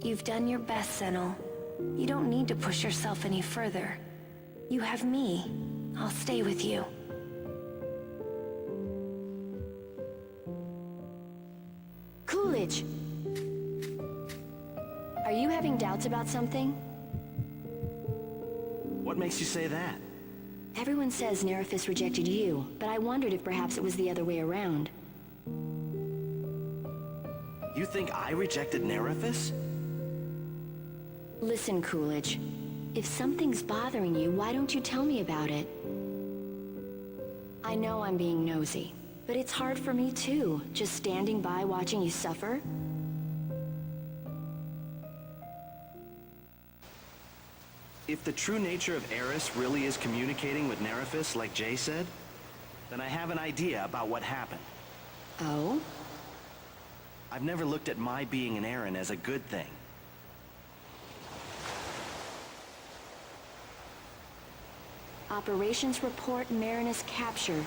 You've done your best, Senel. You don't need to push yourself any further. You have me. I'll stay with you. Coolidge! Are you having doubts about something? What makes you say that? Everyone says Nerifis rejected you, but I wondered if perhaps it was the other way around. You think I rejected Nerifis? Listen, Coolidge. If something's bothering you, why don't you tell me about it? I know I'm being nosy, but it's hard for me too, just standing by watching you suffer. If the true nature of Eris really is communicating with Nerifis like Jay said, then I have an idea about what happened. Oh? I've never looked at my being an Aaron as a good thing. Operations report Marinus captured.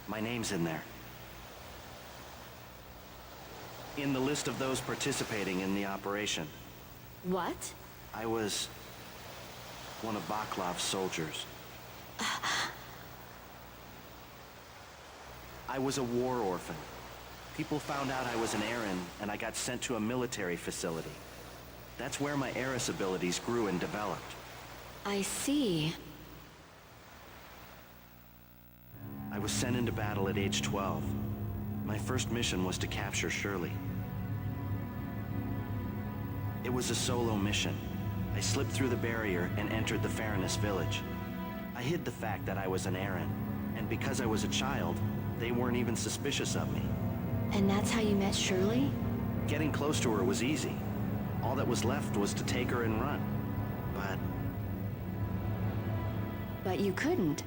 My name's in there. In the list of those participating in the operation. What? I was one of Baklav's soldiers. I was a war orphan. People found out I was an Aaron, and I got sent to a military facility. That's where my Eris abilities grew and developed. I see. I was sent into battle at age 12. My first mission was to capture Shirley. It was a solo mission. I slipped through the barrier and entered the Fairness village. I hid the fact that I was an Aaron, and because I was a child, they weren't even suspicious of me. And that's how you met Shirley? Getting close to her was easy. All that was left was to take her and run. But you couldn't.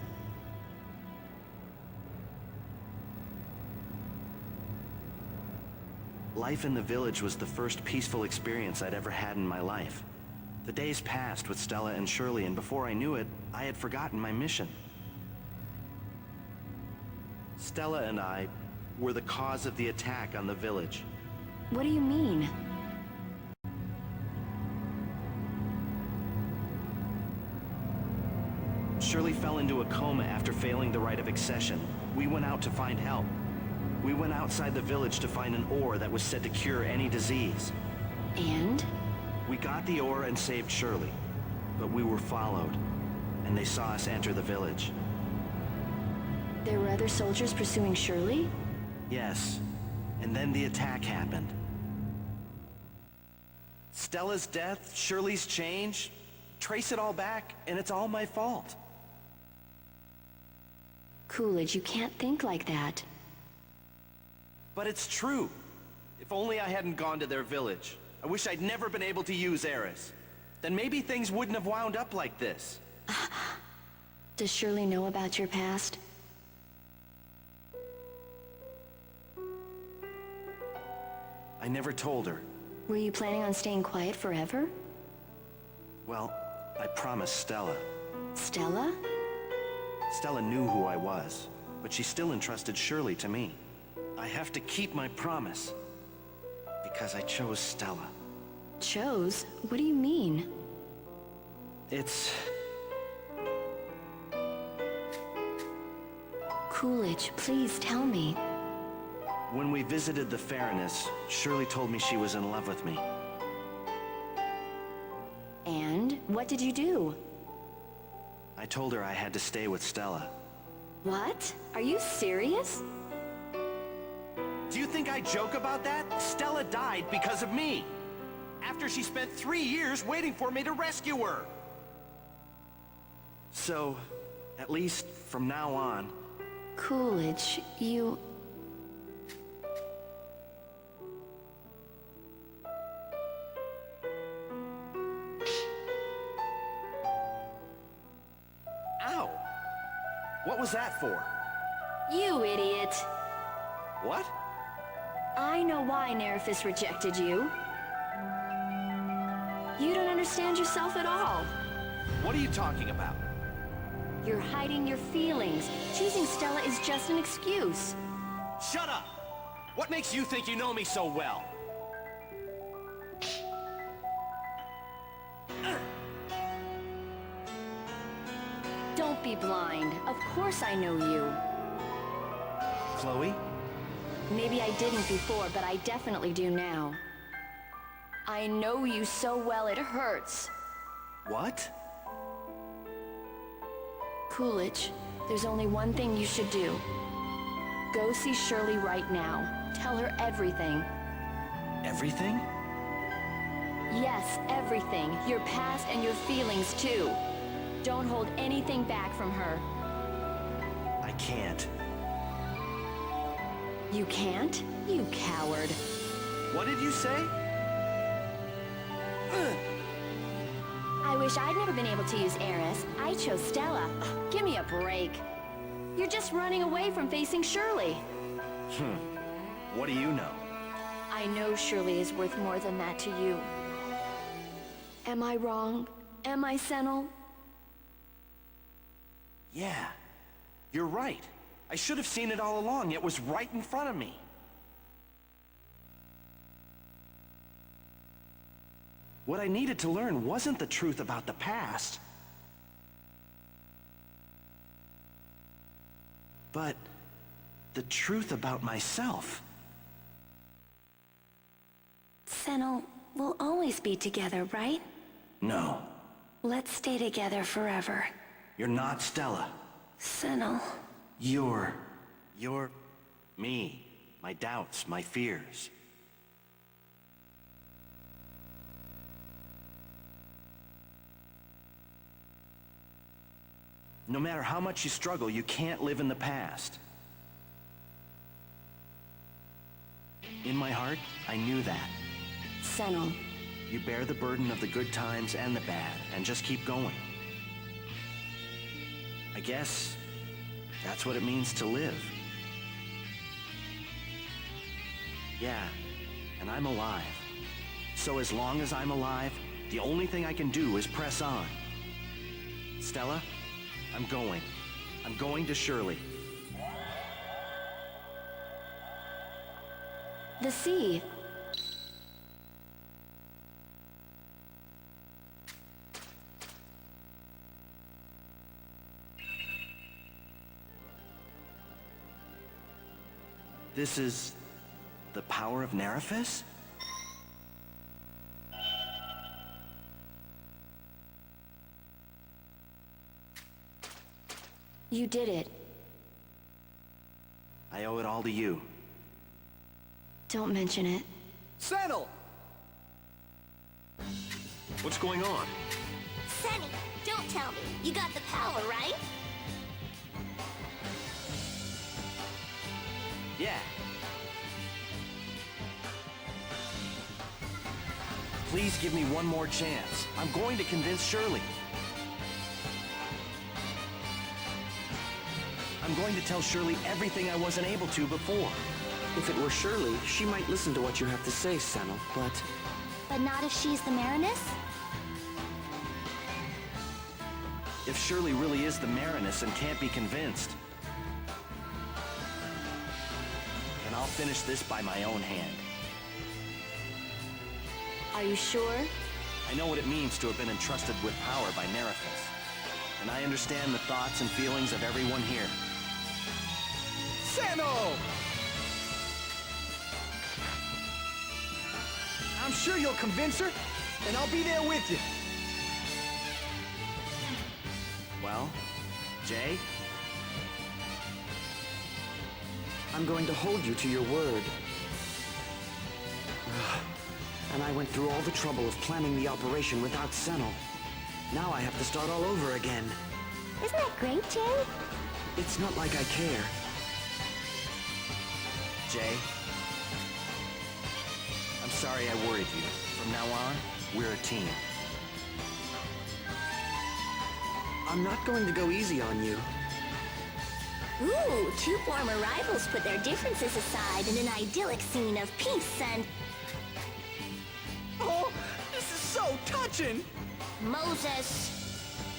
Life in the village was the first peaceful experience I'd ever had in my life. The days passed with Stella and Shirley, and before I knew it, I had forgotten my mission. Stella and I were the cause of the attack on the village. What do you mean? Shirley fell into a coma after failing the rite of accession. We went out to find help. We went outside the village to find an ore that was said to cure any disease. And? We got the ore and saved Shirley, but we were followed, and they saw us enter the village. There were other soldiers pursuing Shirley? Yes, and then the attack happened. Stella's death, Shirley's change, trace it all back, and it's all my fault. Coolidge, you can't think like that. But it's true. If only I hadn't gone to their village. I wish I'd never been able to use Eris. Then maybe things wouldn't have wound up like this. Does Shirley know about your past? I never told her. Were you planning on staying quiet forever? Well, I promised Stella. Stella? Stella knew who I was, but she still entrusted Shirley to me. I have to keep my promise, because I chose Stella. Chose? What do you mean? It's... Coolidge, please tell me. When we visited the Fairness, Shirley told me she was in love with me. And? What did you do? I told her I had to stay with Stella. What? Are you serious? Do you think I joke about that? Stella died because of me. After she spent 3 years waiting for me to rescue her. So, at least from now on... Coolidge, you... Ow! What was that for? You idiot! What? I know why Nerifis rejected you. You don't understand yourself at all. What are you talking about? You're hiding your feelings. Choosing Stella is just an excuse. Shut up! What makes you think you know me so well? Don't be blind. Of course I know you. Chloe? Maybe I didn't before, but I definitely do now. I know you so well it hurts. What? Coolidge, there's only one thing you should do. Go see Shirley right now. Tell her everything. Everything? Yes, everything. Your past and your feelings, too. Don't hold anything back from her. I can't. You can't? You coward. What did you say? I wish I'd never been able to use Eris. I chose Stella. Ugh, give me a break. You're just running away from facing Shirley. What do you know? I know Shirley is worth more than that to you. Am I wrong? Am I, Senel? Yeah, you're right. I should have seen it all along. It was right in front of me. What I needed to learn wasn't the truth about the past, but the truth about myself. Senel, we'll always be together, right? No, Let's stay together forever. you're not Stella. Senel. You're me. My doubts, my fears. No matter how much you struggle, you can't live in the past. In my heart, I knew that. Senel. You bear the burden of the good times and the bad, and just keep going. I guess that's what it means to live. Yeah, and I'm alive. So as long as I'm alive, the only thing I can do is press on. Stella, I'm going. I'm going to Shirley. The sea. This is the power of Nerifus? You did it. I owe it all to you. Don't mention it. Senel! What's going on? Sunny, don't tell me. You got the power, right? Yeah. Please give me one more chance. I'm going to convince Shirley. I'm going to tell Shirley everything I wasn't able to before. If it were Shirley, she might listen to what you have to say, Senel, but... But not if she's the Marinus? If Shirley really is the Marinus and can't be convinced, then I'll finish this by my own hand. Are you sure? I know what it means to have been entrusted with power by Nerifus, and I understand the thoughts and feelings of everyone here. Senel! I'm sure you'll convince her, and I'll be there with you. Well, Jay? I'm going to hold you to your word. And I went through all the trouble of planning the operation without Senel. Now I have to start all over again. Isn't that great, Jay? It's not like I care. Jay? I'm sorry I worried you. From now on, we're a team. I'm not going to go easy on you. Ooh, two former rivals put their differences aside in an idyllic scene of peace and... Oh, this is so touching! Moses!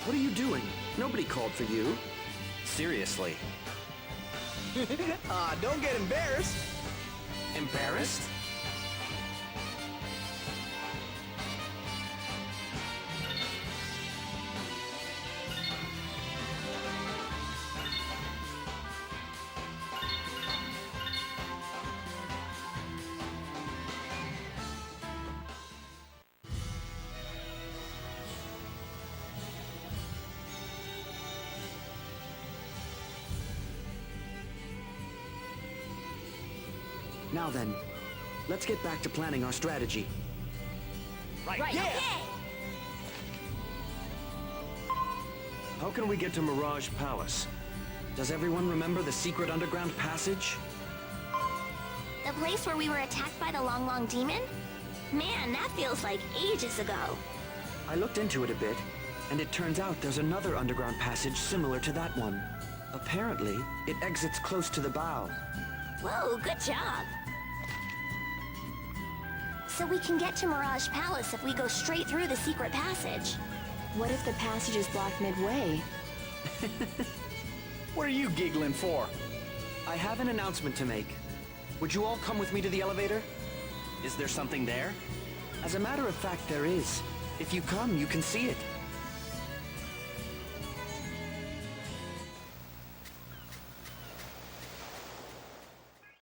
What are you doing? Nobody called for you. Seriously. Don't get embarrassed. Embarrassed? Now then, let's get back to planning our strategy. Right. Okay! How can we get to Mirage Palace? Does everyone remember the secret underground passage? The place where we were attacked by the Long Long Demon? Man, that feels like ages ago. I looked into it a bit, and it turns out there's another underground passage similar to that one. Apparently, it exits close to the bow. Whoa, good job. So we can get to Mirage Palace if we go straight through the secret passage. What if the passage is blocked midway? What are you giggling for? I have an announcement to make. Would you all come with me to the elevator? Is there something there? As a matter of fact, there is. If you come, you can see it.